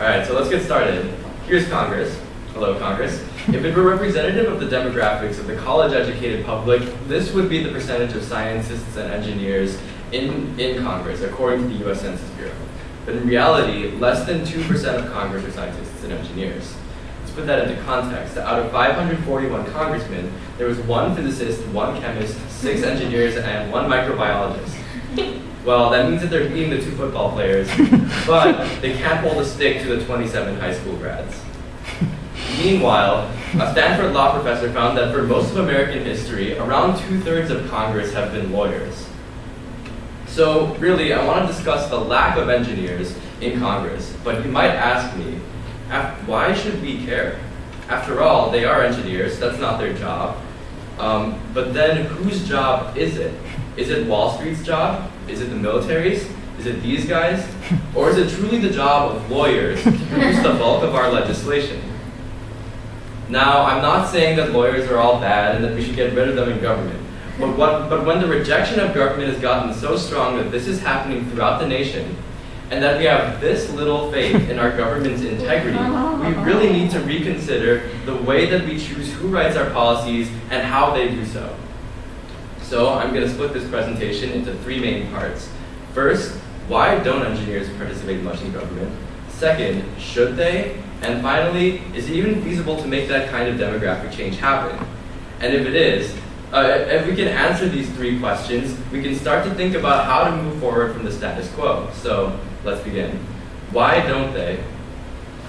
Alright, so let's get started. Here's Congress. Hello, Congress. If it were representative of the demographics of the college-educated public, this would be the percentage of scientists and engineers in Congress, according to the US Census Bureau. But in reality, less than 2% of Congress are scientists and engineers. Let's put that into context. Out of 541 congressmen, there was 1 physicist, 1 chemist, 6 engineers, and 1 microbiologist. Well, that means that they're beating the 2 football players, but they can't hold a stick to the 27 high school grads. Meanwhile, a Stanford law professor found that for most of American history, around 2/3 of Congress have been lawyers. So really, I want to discuss the lack of engineers in Congress, but you might ask me, why should we care? After all, they are engineers, that's not their job. But then whose job is it? Is it Wall Street's job? Is it the military's? Is it these guys? Or is it truly the job of lawyers to produce the bulk of our legislation? Now, I'm not saying that lawyers are all bad and that we should get rid of them in government. But when the rejection of government has gotten so strong that this is happening throughout the nation, and that we have this little faith in our government's integrity, we really need to reconsider the way that we choose who writes our policies and how they do so. So I'm going to split this presentation into 3 main parts. First, why don't engineers participate much in government? Second, should they? And finally, is it even feasible to make that kind of demographic change happen? And if it is, if we can answer these 3 questions, we can start to think about how to move forward from the status quo. So let's begin. Why don't they?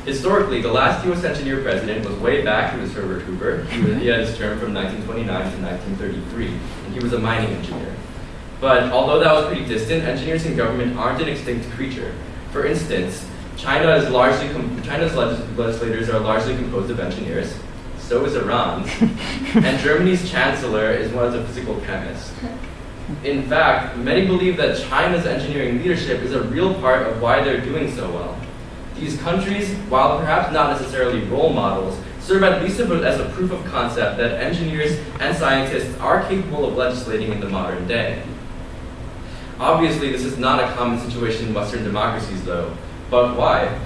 Historically, the last US engineer president was way back. He was Herbert Hoover. He had his term from 1929 to 1933, and he was a mining engineer. But although that was pretty distant, engineers in government aren't an extinct creature. For instance, China's legislators are largely composed of engineers. So is Iran's. And Germany's chancellor was a physical chemist. In fact, many believe that China's engineering leadership is a real part of why they're doing so well. These countries, while perhaps not necessarily role models, serve at least as a proof of concept that engineers and scientists are capable of legislating in the modern day. Obviously, this is not a common situation in Western democracies, though. But why?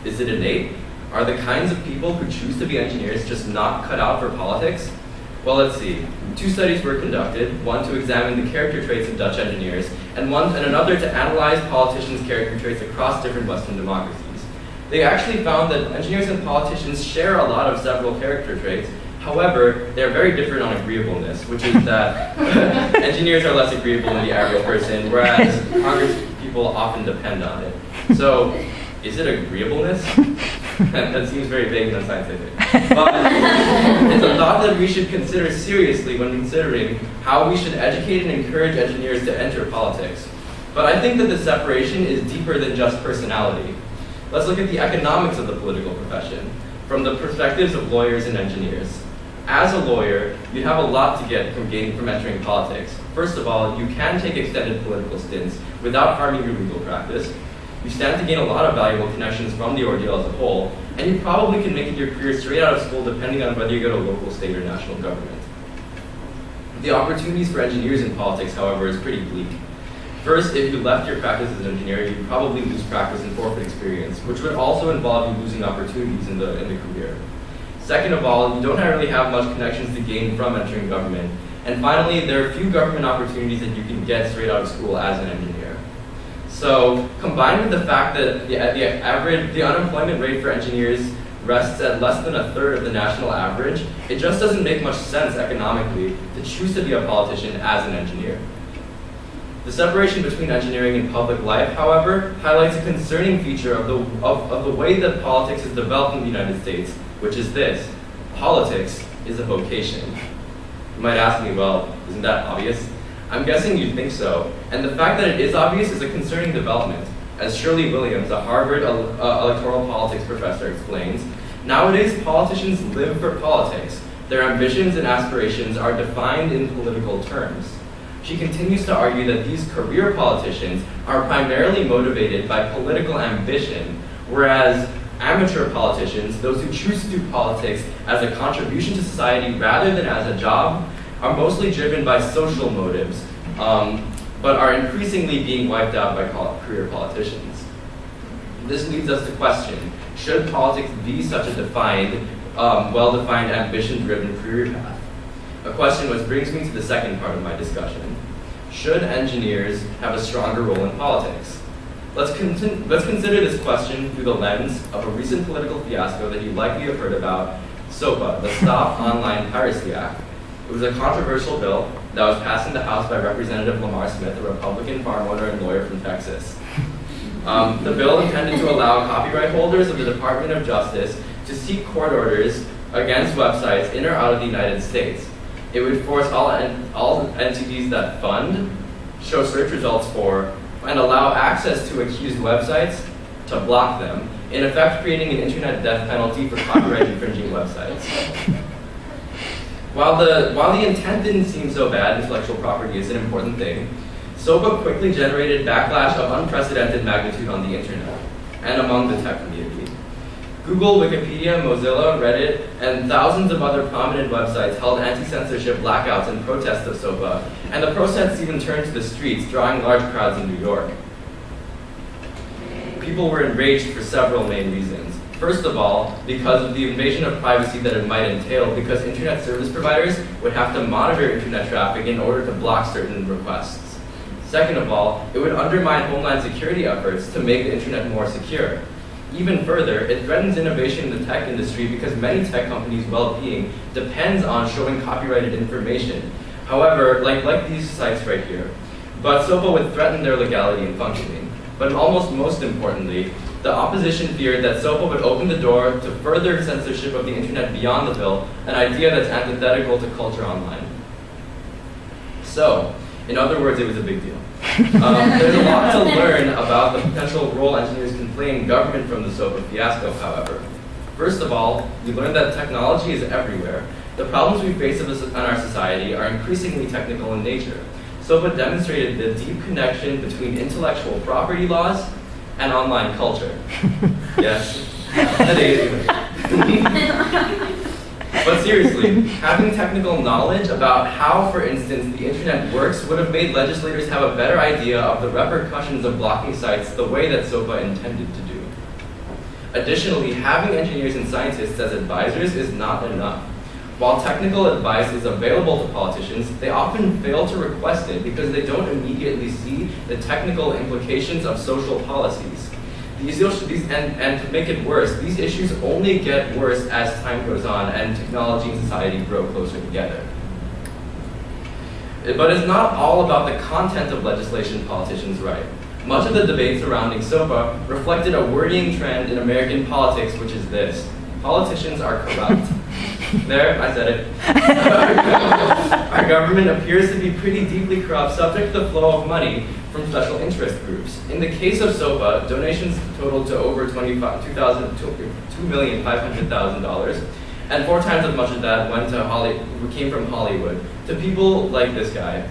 Is it innate? Are the kinds of people who choose to be engineers just not cut out for politics? Well, let's see. 2 studies were conducted, one to examine the character traits of Dutch engineers, and another to analyze politicians' character traits across different Western democracies. They actually found that engineers and politicians share a lot of several character traits. However, they're very different on agreeableness, which is that engineers are less agreeable than the average person, whereas Congress people often depend on it. So, is it agreeableness? That seems very vague and unscientific. But it's a thought that we should consider seriously when considering how we should educate and encourage engineers to enter politics. But I think that the separation is deeper than just personality. Let's look at the economics of the political profession from the perspectives of lawyers and engineers. As a lawyer, you have a lot to get from entering politics. First of all, you can take extended political stints without harming your legal practice. You stand to gain a lot of valuable connections from the ordeal as a whole, and you probably can make it your career straight out of school depending on whether you go to local, state, or national government. The opportunities for engineers in politics, however, is pretty bleak. First, if you left your practice as an engineer, you'd probably lose practice and forfeit experience, which would also involve you losing opportunities in the career. Second of all, you don't really have much connections to gain from entering government. And finally, there are few government opportunities that you can get straight out of school as an engineer. So, combined with the fact that the unemployment rate for engineers rests at less than 1/3 of the national average, it just doesn't make much sense economically to choose to be a politician as an engineer. The separation between engineering and public life, however, highlights a concerning feature of the way that politics is developed in the United States, which is this: politics is a vocation. You might ask me, well, isn't that obvious? I'm guessing you'd think so, and the fact that it is obvious is a concerning development. As Shirley Williams, a Harvard electoral politics professor, explains, nowadays politicians live for politics. Their ambitions and aspirations are defined in political terms. She continues to argue that these career politicians are primarily motivated by political ambition, whereas amateur politicians, those who choose to do politics as a contribution to society rather than as a job, are mostly driven by social motives, but are increasingly being wiped out by career politicians. This leads us to question, should politics be such a defined, well-defined, ambition-driven career path? A question which brings me to the second part of my discussion. Should engineers have a stronger role in politics? Let's consider this question through the lens of a recent political fiasco that you likely have heard about, SOPA, the Stop Online Piracy Act. It was a controversial bill that was passed in the House by Representative Lamar Smith, a Republican farm owner and lawyer from Texas. The bill intended to allow copyright holders of the Department of Justice to seek court orders against websites in or out of the United States. It would force all entities that fund, show search results for, and allow access to accused websites to block them, in effect creating an internet death penalty for copyright infringing websites. While the intent didn't seem so bad, intellectual property is an important thing, SOPA quickly generated backlash of unprecedented magnitude on the internet and among the tech community. Google, Wikipedia, Mozilla, Reddit, and thousands of other prominent websites held anti-censorship blackouts in protest of SOPA, and the protests even turned to the streets, drawing large crowds in New York. People were enraged for several main reasons. First of all, because of the invasion of privacy that it might entail, because internet service providers would have to monitor internet traffic in order to block certain requests. Second of all, it would undermine homeland security efforts to make the internet more secure. Even further, it threatens innovation in the tech industry because many tech companies' well-being depends on showing copyrighted information. However, like these sites right here, but SOPA would threaten their legality and functioning. But almost most importantly, the opposition feared that SOPA would open the door to further censorship of the internet beyond the bill, an idea that's antithetical to culture online. So, in other words, it was a big deal. There's a lot to learn about the potential role engineers can play in government from the SOPA fiasco, however. First of all, we learned that technology is everywhere. The problems we face in our society are increasingly technical in nature. SOPA demonstrated the deep connection between intellectual property laws and online culture. Yes, that is. But seriously, having technical knowledge about how, for instance, the internet works would have made legislators have a better idea of the repercussions of blocking sites the way that SOPA intended to do. Additionally, having engineers and scientists as advisors is not enough. While technical advice is available to politicians, they often fail to request it because they don't immediately see the technical implications of social policies. And to make it worse, these issues only get worse as time goes on and technology and society grow closer together. But it's not all about the content of legislation politicians write. Much of the debate surrounding SOPA reflected a worrying trend in American politics, which is this: politicians are corrupt. There, I said it. Our government appears to be pretty deeply corrupt, subject to the flow of money from special interest groups. In the case of SOPA, donations totaled to over $2,500,000, and 4 times as much of that came from Hollywood, to people like this guy,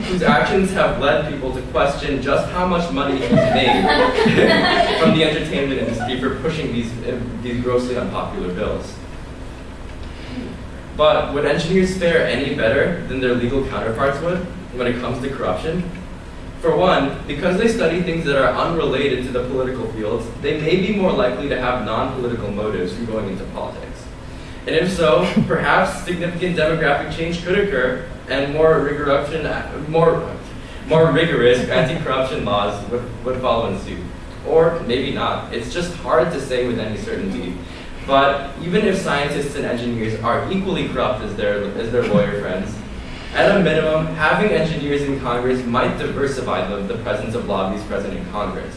whose actions have led people to question just how much money he's made from the entertainment industry for pushing these grossly unpopular bills. But would engineers fare any better than their legal counterparts would when it comes to corruption? For one, because they study things that are unrelated to the political fields, they may be more likely to have non-political motives from going into politics. And if so, perhaps significant demographic change could occur and more rigorous anti-corruption laws would follow in suit. Or maybe not. It's just hard to say with any certainty. But even if scientists and engineers are equally corrupt as their lawyer friends, at a minimum, having engineers in Congress might diversify the presence of lobbies present in Congress,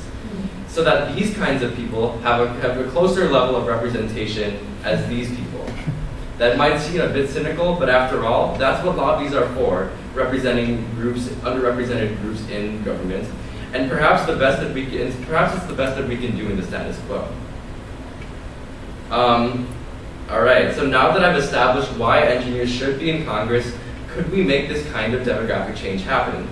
so that these kinds of people have a closer level of representation as these people. That might seem a bit cynical, but after all, that's what lobbies are for, representing groups, underrepresented groups in government, and perhaps it's the best that we can do in the status quo. All right, so now that I've established why engineers should be in Congress, could we make this kind of demographic change happen?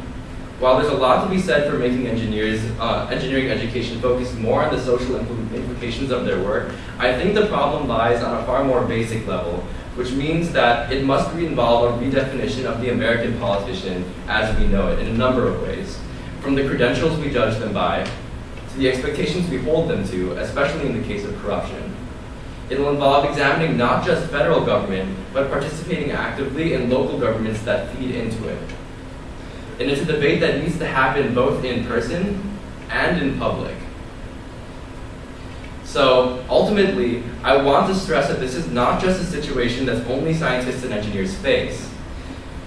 While there's a lot to be said for making engineering education focus more on the social implications of their work, I think the problem lies on a far more basic level, which means that it must involve a redefinition of the American politician as we know it in a number of ways, from the credentials we judge them by, to the expectations we hold them to, especially in the case of corruption. It will involve examining not just federal government, but participating actively in local governments that feed into it. And it's a debate that needs to happen both in person and in public. So ultimately, I want to stress that this is not just a situation that only scientists and engineers face.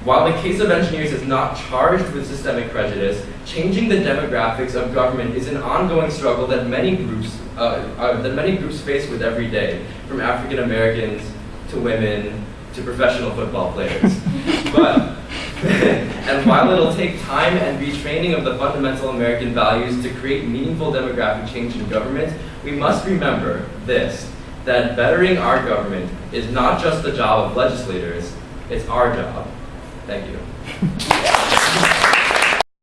While the case of engineers is not charged with systemic prejudice, changing the demographics of government is an ongoing struggle that many groups face with every day, from African Americans to women to professional football players. And while it'll take time and retraining of the fundamental American values to create meaningful demographic change in government, we must remember this, that bettering our government is not just the job of legislators, it's our job. Thank you.